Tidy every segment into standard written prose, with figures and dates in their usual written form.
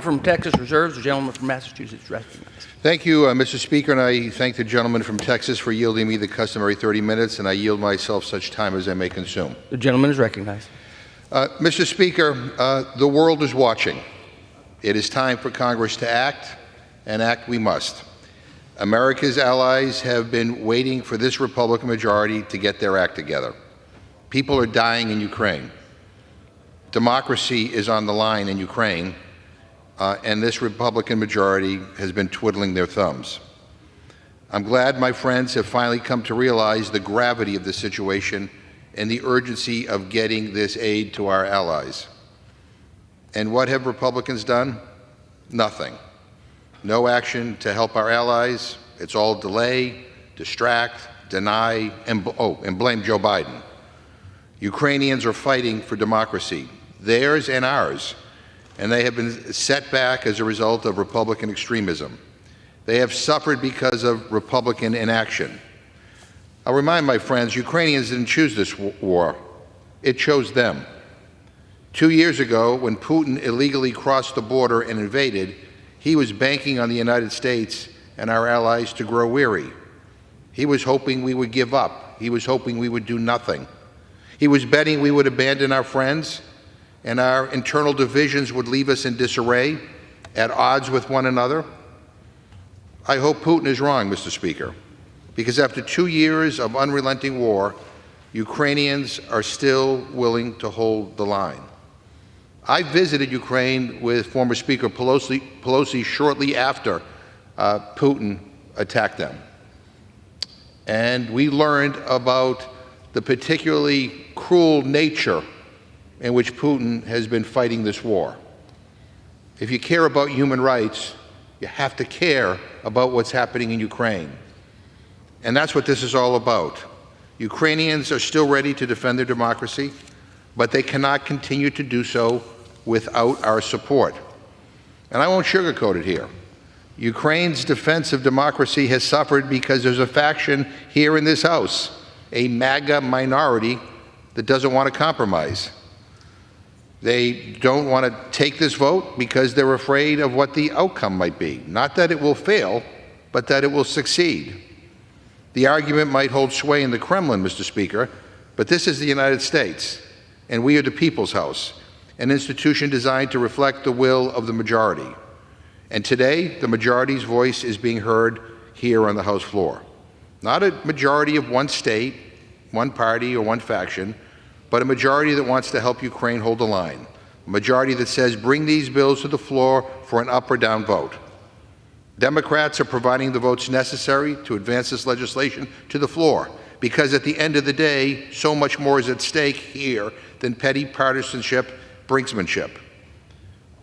From Texas reserves, the gentleman from Massachusetts recognized. Thank you, Mr. Speaker, and I thank the gentleman from Texas for yielding me the customary 30 minutes, and I yield myself such time as I may consume. The gentleman is recognized. Mr. Speaker, the world is watching. It is time for Congress to act, and act we must. America's allies have been waiting for this Republican majority to get their act together. People are dying in Ukraine. Democracy is on the line in Ukraine. And this Republican majority has been twiddling their thumbs. I'm glad my friends have finally come to realize the gravity of the situation and the urgency of getting this aid to our allies. And what have Republicans done? Nothing. No action to help our allies. It's all delay, distract, deny, and blame Joe Biden. Ukrainians are fighting for democracy, theirs and ours. And they have been set back as a result of Republican extremism. They have suffered because of Republican inaction. I'll remind my friends, Ukrainians didn't choose this war. It chose them. 2 years ago, when Putin illegally crossed the border and invaded, he was banking on the United States and our allies to grow weary. He was hoping we would give up. He was hoping we would do nothing. He was betting we would abandon our friends, and our internal divisions would leave us in disarray, at odds with one another. I hope Putin is wrong, Mr. Speaker, because after 2 years of unrelenting war, Ukrainians are still willing to hold the line. I visited Ukraine with former Speaker Pelosi shortly after Putin attacked them. And we learned about the particularly cruel nature in which Putin has been fighting this war. If you care about human rights, you have to care about what's happening in Ukraine. And that's what this is all about. Ukrainians are still ready to defend their democracy, but they cannot continue to do so without our support. And I won't sugarcoat it here. Ukraine's defense of democracy has suffered because there's a faction here in this House, a MAGA minority that doesn't want to compromise. They don't want to take this vote because they're afraid of what the outcome might be. Not that it will fail, but that it will succeed. The argument might hold sway in the Kremlin, Mr. Speaker, but this is the United States, and we are the People's House, an institution designed to reflect the will of the majority. And today, the majority's voice is being heard here on the House floor. Not a majority of one state, one party, or one faction, but a majority that wants to help Ukraine hold the line. A majority that says, bring these bills to the floor for an up or down vote. Democrats are providing the votes necessary to advance this legislation to the floor, because at the end of the day, so much more is at stake here than petty partisanship, brinksmanship.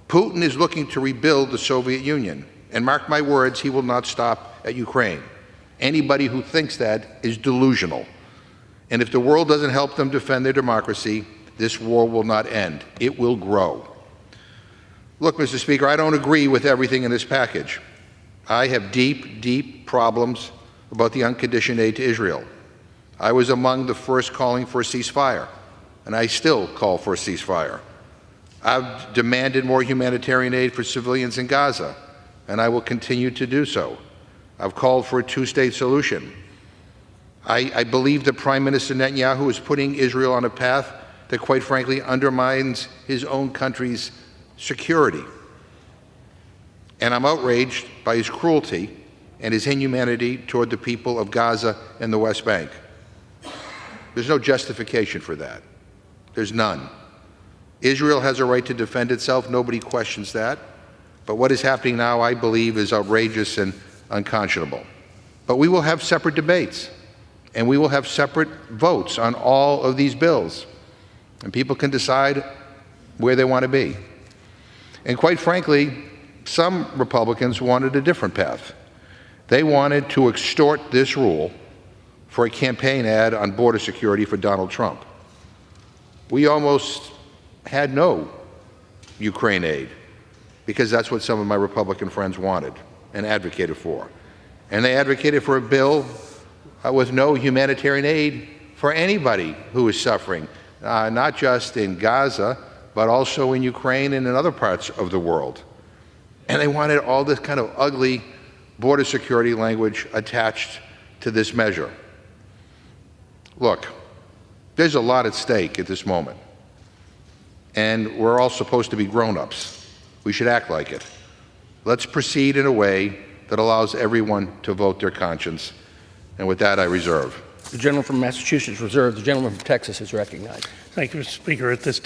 Putin is looking to rebuild the Soviet Union, and mark my words, he will not stop at Ukraine. Anybody who thinks that is delusional. And if the world doesn't help them defend their democracy, this war will not end. It will grow. Look, Mr. Speaker, I don't agree with everything in this package. I have deep, deep problems about the unconditioned aid to Israel. I was among the first calling for a ceasefire, and I still call for a ceasefire. I've demanded more humanitarian aid for civilians in Gaza, and I will continue to do so. I've called for a two-state solution. I believe that Prime Minister Netanyahu is putting Israel on a path that, quite frankly, undermines his own country's security. And I'm outraged by his cruelty and his inhumanity toward the people of Gaza and the West Bank. There's no justification for that. There's none. Israel has a right to defend itself. Nobody questions that. But what is happening now, I believe, is outrageous and unconscionable. But we will have separate debates. And we will have separate votes on all of these bills. And people can decide where they want to be. And quite frankly, some Republicans wanted a different path. They wanted to extort this rule for a campaign ad on border security for Donald Trump. We almost had no Ukraine aid because that's what some of my Republican friends wanted and advocated for. And they advocated for a bill with no humanitarian aid for anybody who is suffering, not just in Gaza, but also in Ukraine and in other parts of the world. and they wanted all this kind of ugly border security language attached to this measure. Look, there's a lot at stake at this moment, and we're all supposed to be grown-ups. We should act like it. Let's proceed in a way that allows everyone to vote their conscience, and with that, I reserve. The gentleman from Massachusetts reserves. The gentleman from Texas is recognized. Thank you, Mr. Speaker. At this